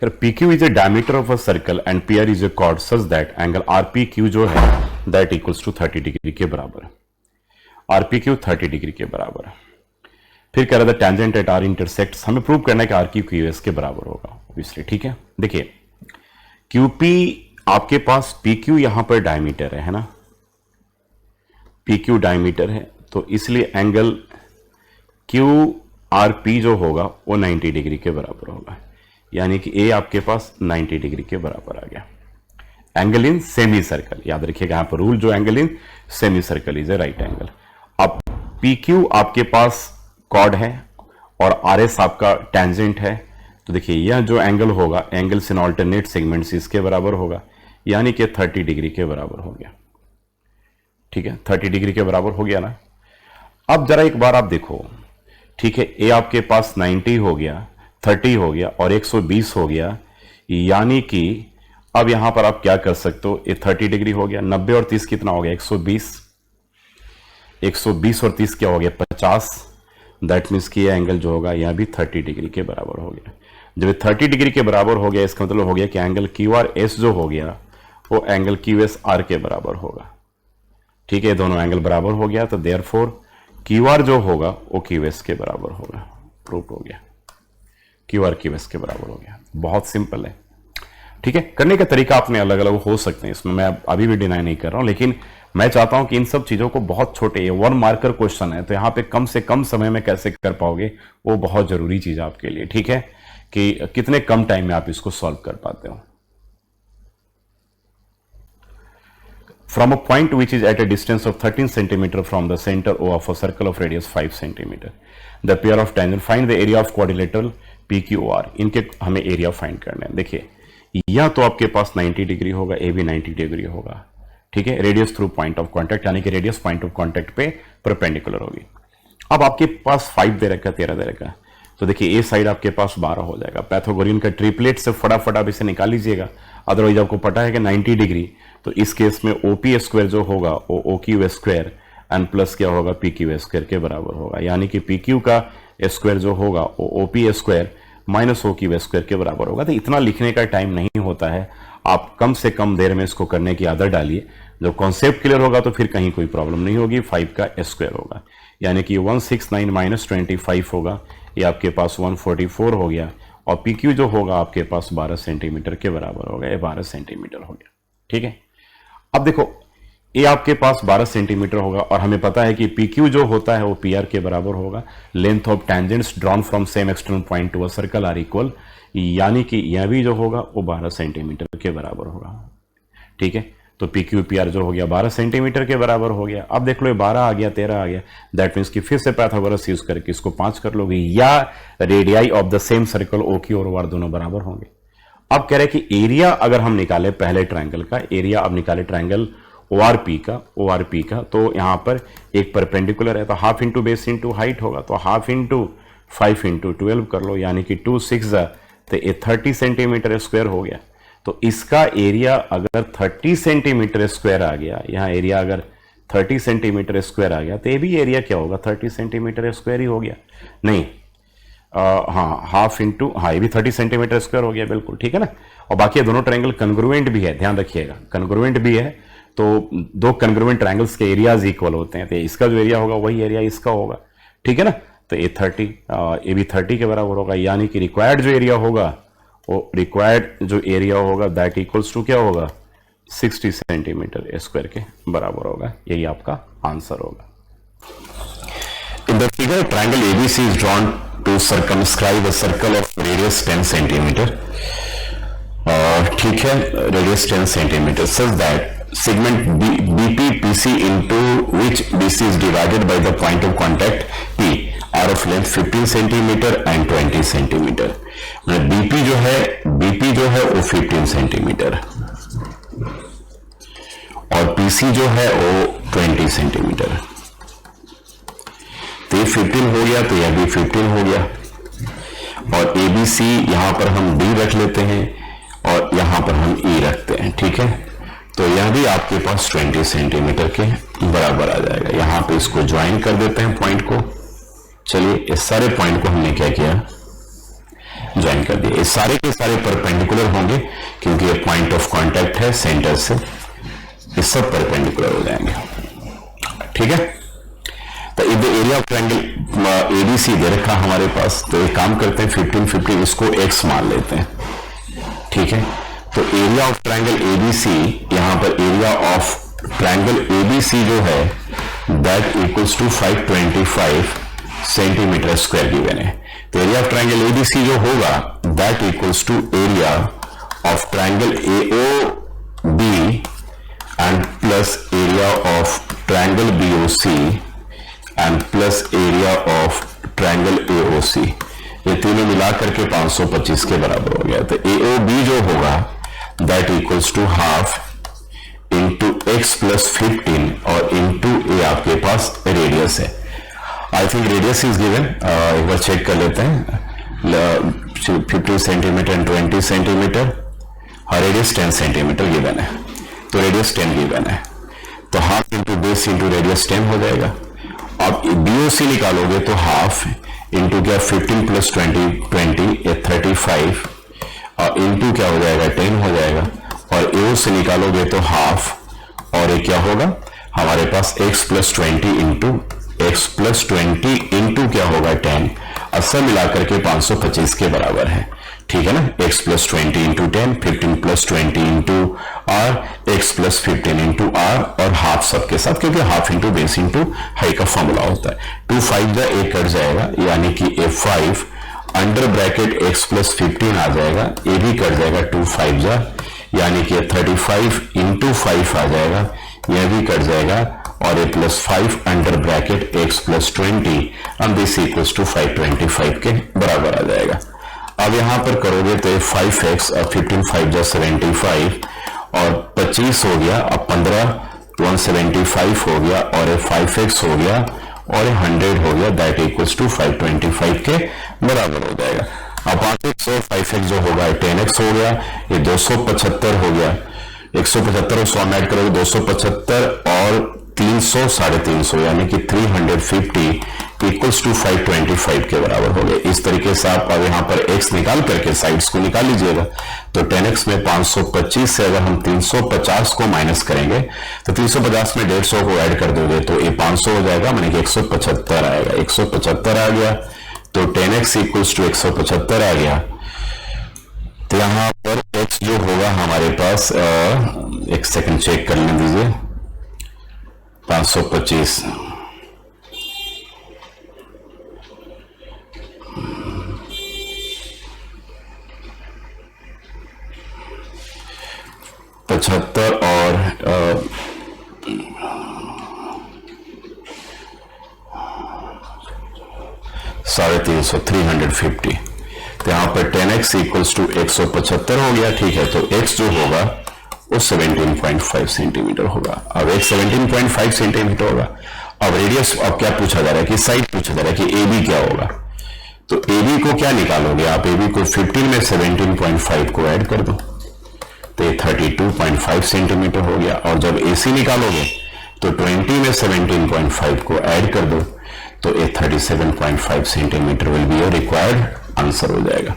अगर P Q is a diameter of a circle and P R is a chord such that angle R P Q जो है that equals to 30 degree के बराबर है। Are P Q 30 degree के बराबर है। फिर कह रहा था टेंजेंट एट आर इंटरसेक्ट्स, हमें प्रूव करना है कि आर क्यू क्यू एस के बराबर होगा ऑब्वियसली। ठीक है, देखिए क्यू पी आपके पास पी क्यू यहां पर डायमीटर है ना, पी क्यू डायमीटर है, तो इसलिए एंगल क्यू आर पी जो होगा वो 90 डिग्री के बराबर होगा, यानी कि ए आपके पास 90 डिग्री के बराबर आ गया। एंगल इन सेमी सर्कल, याद रखिएगा यहां पर रूल, जो angle in semi circle is a right angle. अब पी क्यू आपके पास कॉर्ड है और आर एस आपका टेंजेंट है, तो देखिए यह जो एंगल होगा एंगल्स इन ऑल्टरनेट सेगमेंट्स इसके बराबर होगा, यानी कि 30 डिग्री के बराबर हो गया। ठीक है, 30 डिग्री के बराबर हो गया ना। अब जरा एक बार आप देखो, ठीक है, ए आपके पास 90 हो गया, 30 हो गया और 120 हो गया, यानी कि अब यहां पर आप क्या कर सकते हो, ये 30 डिग्री हो गया, 90 और 30 कितना हो गया 120, 120 और 30 क्या हो गया 50, दैट मीन्स कि यह एंगल जो होगा यह भी 30 डिग्री के बराबर हो गया। जब 30 डिग्री के बराबर हो गया इसका मतलब हो गया कि एंगल क्यू आर एस जो हो गया वो एंगल क्यू एस आर के बराबर होगा। ठीक है, दोनों एंगल बराबर हो गया, तो देयरफॉर क्यू आर जो होगा वो क्यू एस के बराबर होगा। प्रूव हो गया, क्यू आर क्यू एस के बराबर हो गया। बहुत सिंपल है। ठीक है, करने का तरीका अपने अलग अलग हो सकते हैं, इसमें मैं अभी भी डिनाई नहीं कर रहा हूं, लेकिन मैं चाहता हूं कि इन सब चीजों को बहुत छोटे, ये 1 मार्कर क्वेश्चन है, तो यहां पे कम से कम समय में कैसे कर पाओगे वो बहुत जरूरी चीज है आपके लिए। ठीक है, कि कितने कम टाइम में आप इसको सॉल्व कर पाते हो। From a point which is at a distance of 13 centimeter from the center O of a circle of radius 5 centimeter, the pair of tangent find the area of quadrilateral PQR। इनके हमें area find करना है। देखिए या तो आपके पास 90 degree होगा, ए भी 90 डिग्री होगा। ठीक है, radius through point of contact, यानी कि रेडियस पॉइंट ऑफ कॉन्टैक्ट पे परपेंडिकुलर होगी। अब आपके पास 5 दे रखा, 13 दे रखा, तो देखिए ए साइड आपके पास 12 हो जाएगा। पैथागोरियन का ट्रिपलेट से फटाफट आप इसे निकाल लीजिएगा, अदरवाइज आपको पता है कि 90 डिग्री, तो इस केस में ओपी स्क्वायर जो होगा वो O Q square and plus क्या होगा पी क्यू स्क्वायर के बराबर होगा, यानी कि पी क्यू का स्क्वायर जो होगा वो OP square minus O Q square के बराबर होगा। तो इतना लिखने का टाइम नहीं होता है, आप कम से कम देर में इसको करने की आदत डालिए। जब कॉन्सेप्ट क्लियर होगा तो फिर कहीं कोई प्रॉब्लम नहीं होगी। 5 का स्क्वायर होगा, यानी कि 169 माइनस 25 होगा, ये आपके पास 144 हो गया, और पी क्यू जो होगा आपके पास 12 सेंटीमीटर के बराबर होगा, ये 12 सेंटीमीटर हो गया। ठीक है, अब देखो ये आपके पास 12 सेंटीमीटर होगा और हमें पता है कि पी क्यू जो होता है वो पी आर के बराबर होगा। Length of tangents drawn from same external point to a circle are equal, यानी कि यह भी जो होगा वो 12 सेंटीमीटर के बराबर होगा। ठीक है, तो पी क्यू पी आर जो हो गया 12 सेंटीमीटर के बराबर हो गया। अब देख लो ये 12 आ गया, 13 आ गया, दैट मीन्स कि फिर से पैथागोरस यूज करके इसको 5 कर लोगे, या radii of the same circle O Q और ओ आर दोनों बराबर होंगे। अब कह रहे हैं कि एरिया अगर हम निकाले पहले ट्रायंगल का एरिया, अब निकाले ट्रायंगल ORP का, तो यहां पर एक परपेंडिकुलर है, तो half into base into height होगा, तो हाफ इंटू 5 इंटू 12 कर लो, यानी कि 2 6 तो ये 30 सेंटीमीटर स्क्वायर हो गया। तो इसका एरिया अगर 30 सेंटीमीटर स्क्वायर आ गया, यहाँ एरिया अगर 30 सेंटीमीटर स्क्वायर आ गया, तो ये भी एरिया क्या होगा 30 सेंटीमीटर स्क्वायर ही हो गया। नहीं हाँ, हाफ इंटू, हाँ ये भी 30 सेंटीमीटर स्क्वायर हो गया, बिल्कुल ठीक है ना। और बाकी दोनों ट्रायंगल कन्ग्रुएंट भी है, ध्यान रखिएगा, कन्ग्रुएंट भी है, तो दो कन्ग्रुएंट ट्रायंगल्स के एरियाज इक्वल होते हैं, तो इसका जो एरिया होगा वही एरिया इसका होगा। ठीक है ना, तो ये 30, ये भी 30 के बराबर होगा, यानी कि रिक्वायर्ड जो एरिया होगा वो रिक्वायर्ड जो एरिया होगा दैट इक्वल्स टू क्या होगा 60 सेंटीमीटर स्क्वायर के बराबर होगा। यही आपका आंसर होगा। In the figure, triangle ABC is drawn to circumscribe a circle of radius 10 centimeter. ठीक है, radius 10 centimeter, such that segment BP PC into which BC is divided by the point of contact P are of length 15 centimeter and 20 centimeter. मतलब BP जो है वो 15 centimetre और PC जो है वो 20 सेंटीमीटर। तो ये 15 हो गया, तो यह भी 15 हो गया, और ABC यहां पर हम D रख लेते हैं और यहां पर हम E रखते हैं। ठीक है, तो यह भी आपके पास 20 सेंटीमीटर के बराबर आ जाएगा। यहां पे इसको ज्वाइन कर देते हैं पॉइंट को। चलिए, इस सारे पॉइंट को हमने क्या किया, ज्वाइन कर दिए। ये सारे के सारे परपेंडिकुलर होंगे क्योंकि ये पॉइंट ऑफ कांटेक्ट है सेंटर से, ये सब परपेंडिकुलर हो जाएंगे। ठीक है, तो if the area of triangle ABC दे रखा हमारे पास, तो एक काम करते हैं 15 इसको x मान लेते हैं। ठीक है, तो एरिया ऑफ ट्रायंगल एबीसी, यहां पर एरिया ऑफ ट्रायंगल एबीसी जो है that equals to 525 centimetre square given है। तो एरिया ऑफ ट्रायंगल एबीसी जो होगा that equals to area of triangle AOB and plus area of triangle BOC and plus area of triangle AOC. ये तीनों मिलाकर के 525 के बराबर हो गया। तो एओबी जो होगा that equals to half into X plus 15 और इंटू ए आपके पास रेडियस है। I think radius is given, एक बार चेक कर लेते हैं। 50 centimetre and 20 centimetre, radius 10 centimetre given है, तो रेडियस 10 गिवन है, तो half into base into radius 10 हो जाएगा। अब बीओसी निकालोगे तो हाफ इंटू क्या 15 प्लस 20 ये 35 और इंटू क्या हो जाएगा 10 हो जाएगा, और एओ से निकालोगे तो हाफ और ये क्या होगा हमारे पास x प्लस 20 इंटू क्या होगा 10, सब मिलाकर के 525 के बराबर है। ठीक है ना, x plus 20 into 10, 15 plus 20 into R, X plus 15 into R और हाफ सबके साथ, क्योंकि half into base into high का फॉर्मूला होता है। 2 5 जा एक कट जाएगा, यानी कि f5 under bracket x plus 15 आ जाएगा, ये भी कट जाएगा 2 5 जा, यानी कि 35 इंटू 5 आ जाएगा, यह भी कट जाएगा, और A plus 5 under bracket x plus 20 and this equals to 525 के बराबर आ जाएगा। अब यहां पर करोगे तो 5x और 15 5 जा 75 और 25 हो गया, अब 15 175 हो गया, और 5x हो गया और 100 हो गया, दैट इक्वल्स टू 525 के बराबर हो जाएगा। अब 5x और 5x जो होगा 10x हो गया, ये 275 हो गया, 175 और 100 ऐड करोगे 275 और 300 350, यानी कि 350 इक्वल्स टू 525 के बराबर हो गए। इस तरीके से आप अब यहाँ पर x निकाल करके साइड्स को निकाल लीजिएगा। तो 10x में 525 से अगर हम 350 को माइनस करेंगे तो 350 में 150 को ऐड कर दोगे तो ये 500 हो जाएगा, माने कि 175 आएगा। 175 आ गया तो 10x इक्वल्स टू 175 आ गया। तो यहाँ पर x जो होगा हमारे पास, एक सेकंड चेक कर लेने दीजिए, 525 75 और 350 350। तो यहाँ पर 10x इक्वल्स टू 175 हो गया। ठीक है, तो x जो होगा वो 17.5 सेंटीमीटर होगा। अब एक 17.5 सेंटीमीटर होगा। अब रेडियस, अब क्या पूछा जा रहा है कि साइड पूछा जा रहा है कि AB क्या होगा। तो AB को क्या निकालोगे आप, AB को 15 में 17.5 को ऐड कर दो तो ये 32.5 सेंटीमीटर हो गया, और जब AC निकालोगे तो 20 में 17.5 को ऐड कर दो तो ये 37.5 centimetre will be your required answer हो जाएगा।